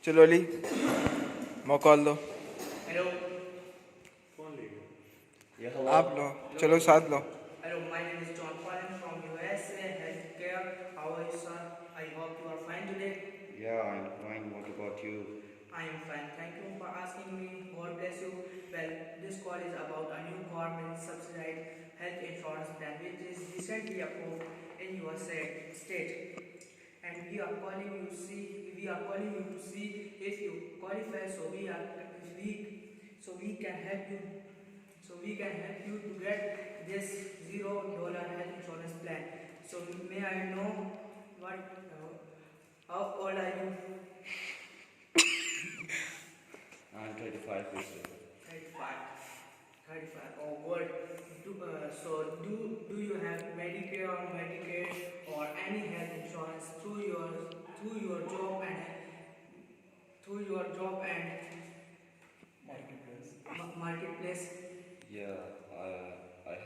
चलो अली मौका लो Hello. Yeah, hello. आप लो चलो साथ लो Hello, my name is John calling from USA Healthcare. How are you, sir? I hope you are fine today. Yeah, I'm fine. What about you? I am fine. Thank you for asking me. God bless you. Well, this call is about a new government subsidized health insurance plan which is recently approved in your state. And we are calling you to see if you qualify. We can help you. So we can help you to get this $0 health insurance plan. So may I know what? How old are you? I'm 25 years old. 35. 35. Oh, good. Do you have Medicare or Medicaid or any health insurance through your job and marketplace? Yeah, I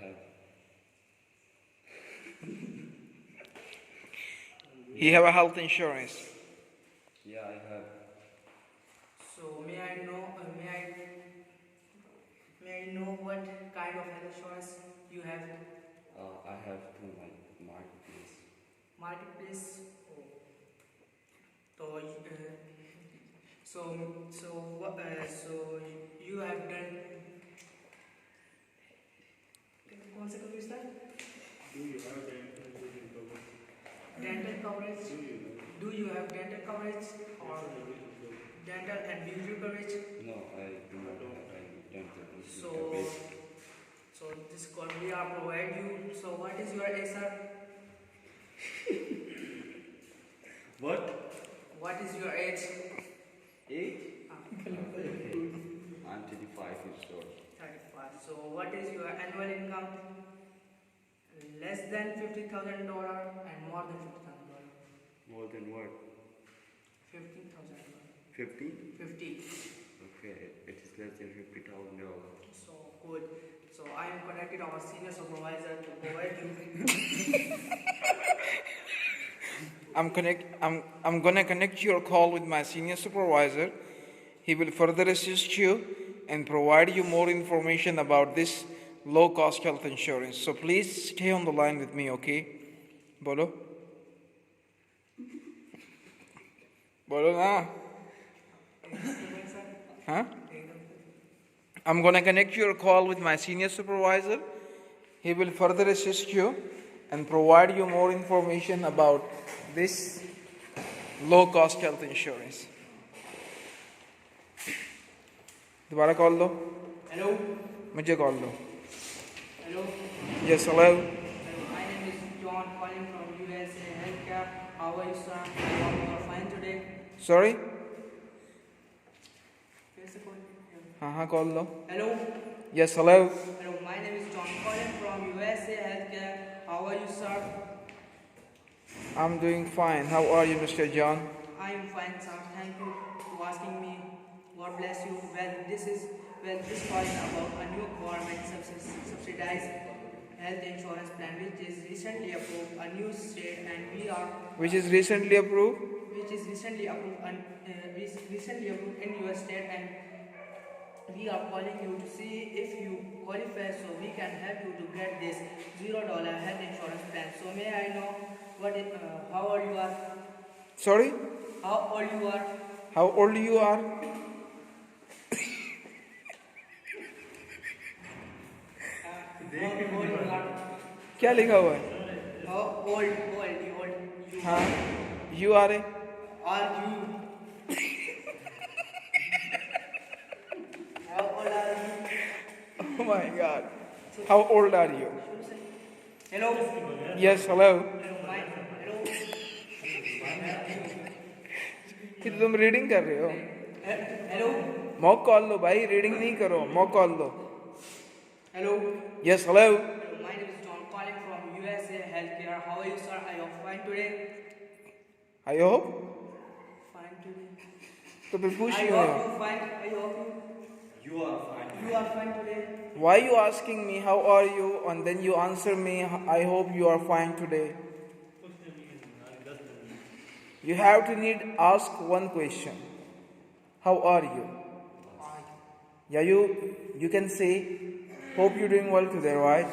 have. he have a health insurance Yeah, I have. So may I know what kind of health insurance you have? I have through my marketplace. Marketplace. Oh. So so you have done. कौन सा coverage था? Do you have Dental coverage. Do you have dental coverage or dental and vision coverage? No, I do not have any dental So coverage. so this call we are provide you. So what is your age, sir? What? What is your age? Age? Ah, I'm 35 years old. 35. So what is your annual income? Less than $50,000 and more than $50,000. More than what? $15,000. 50? 50. Okay, it is less than $50,000. So good. So I am connected our senior supervisor to provide you. I'm gonna connect your call with my senior supervisor. He will further assist you and provide you more information about this low cost health insurance. So please stay on the line with me, okay? Bolo? Bolo na? Huh? I'm gonna connect your call with my senior supervisor. He will further assist you and provide you more information about this low cost health insurance. दोबारा call लो Hello. मुझे call low Hello. Yes hello Hello. My name is John calling from USA Healthcare. How are you, sir? I hope you are fine today. Sorry Here's the call. हाँ call low Hello. Yes hello Hello. My name is John calling from USA Healthcare. How are you, sir? I'm doing fine. How are you, Mr. John? I am fine, sir. Thank you for asking me. God bless you. This call is about a new government subsidized health insurance plan which is recently approved a new state and Which is recently approved? recently approved in your state and we are calling you to see if you qualify so we can help you to get this $0 health insurance plan. So may I know how old you are? Sorry? How old you are? How old you are? How old you are? क्या लिखा हुआ है? How old you हाँ You are a are you? How old are you? Oh my God. How old are you? Hello. Yes, hello. Hello. कि तुम reading कर रहे हो? Hello. मॉक कॉल लो भाई रीडिंग नहीं करो mock call low Hello. Yes hello Hello. My name is John calling from USA Healthcare. How are you, sir? Are you fine today? I hope Fine today. तो फिर पूछ I क्यों hope रहे हो you fine. I hope You are fine. you are fine today. Why you asking me how are you and then you answer me I hope you are fine today? You have to ask one question. how are you? Yeah, you can say, hope you're doing well today, right?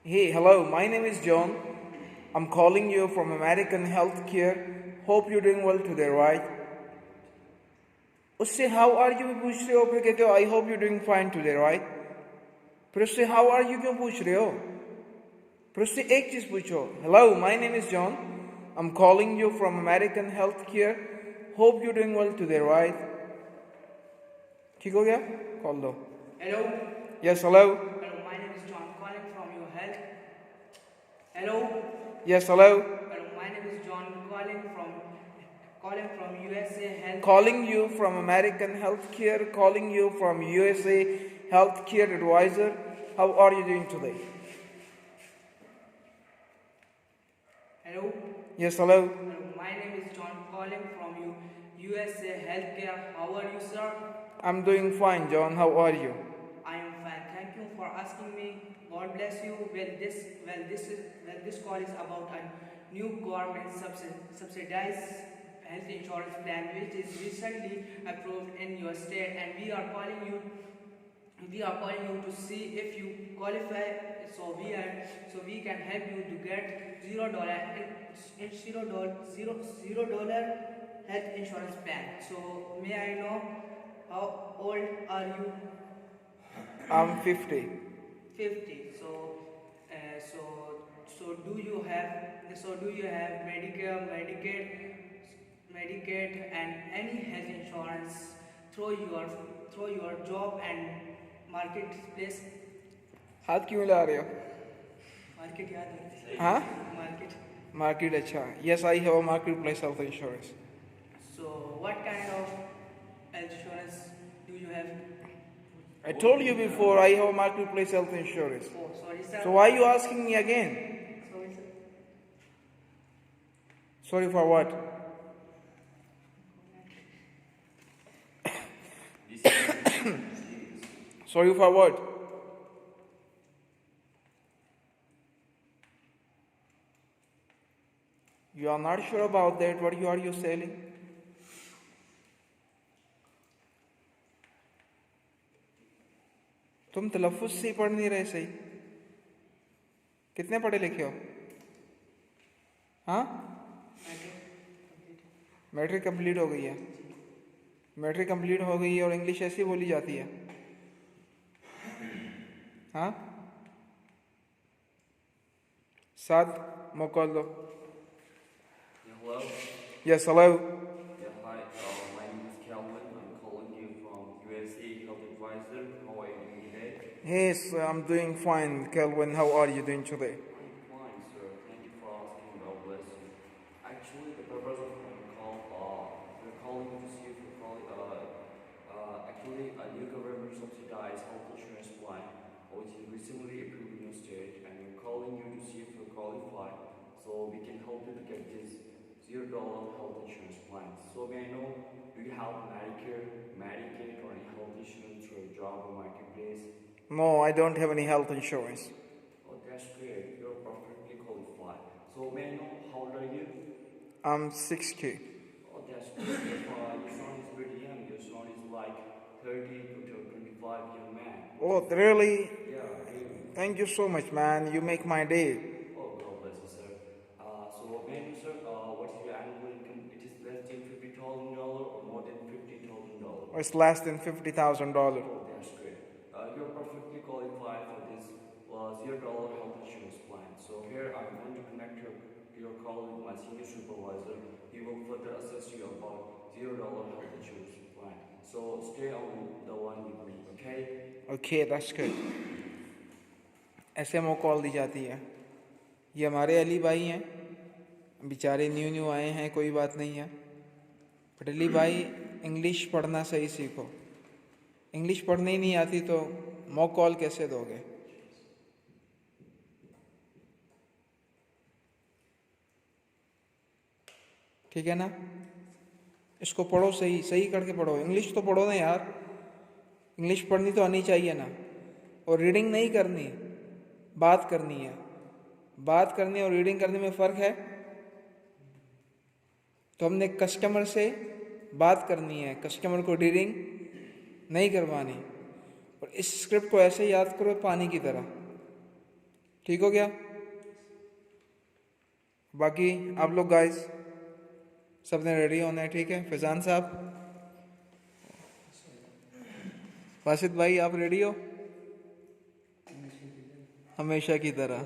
Hey, hello, my name is John. I'm calling you from American Healthcare. Hope you're doing well today, right? उससे how are you भी पूछ रहे हो, फिर कहते हो I hope you're doing fine today, right? फिर उससे how are you क्यों पूछ रहे हो? फिर उससे एक चीज पूछो, hello, my name is John. I'm calling you from American Healthcare. Hope you're doing well today, right? ठीक हो गया? कॉल दो. Hello. Yes, hello. Hello, my name is John calling from your health. Hello. Yes, hello. Hello, my name is John calling from USA Health. Calling you from American Healthcare. Calling you from USA Healthcare Advisor. How are you doing today? Hello. Yes, hello. Hello, my name is John calling from you USA Healthcare. How are you, sir? I'm doing fine, John. How are you? I am fine. Thank you for asking me. God bless you. This call is about a new government subsidized health insurance plan which is recently approved in your state, and we are calling you to see if you qualify. So we can help you to get $0 health insurance plan. So may I know how old are you? I'm 50. 50. So do you have Medicaid and any health insurance through your job and marketplace? हाथ क्यों मिला रहे हो? Market याद है? हाँ? Market. Market अच्छा. Yes, I have a marketplace health insurance. So what kind of health insurance do you have? I told you before I have a marketplace health insurance. Oh, sorry, sir. So why are you asking me again? Sorry, sir. Sorry for what? Sorry for what? You are not sure about that. What are you selling? तुम तलफ़ुज़ से पढ़ नहीं रहे सही. कितने पढ़े लिखे हो? हाँ? मैट्रिक कंप्लीट हो गई है. मैट्रिक कंप्लीट हो गई है और इंग्लिश ऐसी बोली जाती है. हाँ? साथ मौका दो. Hello. Yes, hello. Yeah, hi. My name is Calvin. I'm calling you from USA Health Advisor. How are you doing today? Yes, I'm doing fine, Kelvin. How are you doing today? I'm fine, sir. Thank you for asking. God bless you. Actually, the purpose of my call, we're calling to see if you're actually a new government subsidized health insurance plan, which is recently approved in your state, and we're calling you to see if you qualify, so we can help you to get this $0 health insurance plan. So may I know, do you have Medicare, Medicaid, or any health insurance or a job or marketplace? No, I don't have any health insurance. Oh, that's great. You're perfectly qualified. So may I know how old are you? I'm 60. Oh, that's great. Your son is pretty young. Your son is like 30 to 25 young man. Oh, really? Yeah, really. Thank you so much, man. You make my day. Oh, God bless you, sir. So may I know, sir, what is your annual income? It is less than $50,000 or more than $50,000? It's less than $50,000. Oh, that's great. You're perfectly qualified for this $0 health insurance plan. So here I'm going to connect your call with my senior supervisor. He will further assist you about $0 health insurance plan. So stay on the one with me, okay? Okay, that's good. ऐसे मौका call दी जाती है. ये हमारे अली भाई हैं, बेचारे new आए हैं, कोई बात नहीं है. बट अली भाई इंग्लिश पढ़ना सही सीखो. इंग्लिश पढ़ने ही नहीं आती तो मॉक कॉल कैसे दोगे? ठीक है ना? इसको पढ़ो, सही सही करके पढ़ो. इंग्लिश तो पढ़ो ना यार. इंग्लिश पढ़नी तो आनी चाहिए ना. और रीडिंग नहीं करनी, बात करनी है. बात करनी और रीडिंग करने में फ़र्क है. तो हमने कस्टमर से बात करनी है, कस्टमर को डीलिंग नहीं करवानी। और इस स्क्रिप्ट को ऐसे याद करो पानी की तरह। ठीक हो गया? बाकी आप लोग गाइस सबने रेडी होना है, ठीक है? फैजान साहब, वासिद भाई, आप रेडी हो? हमेशा की तरह।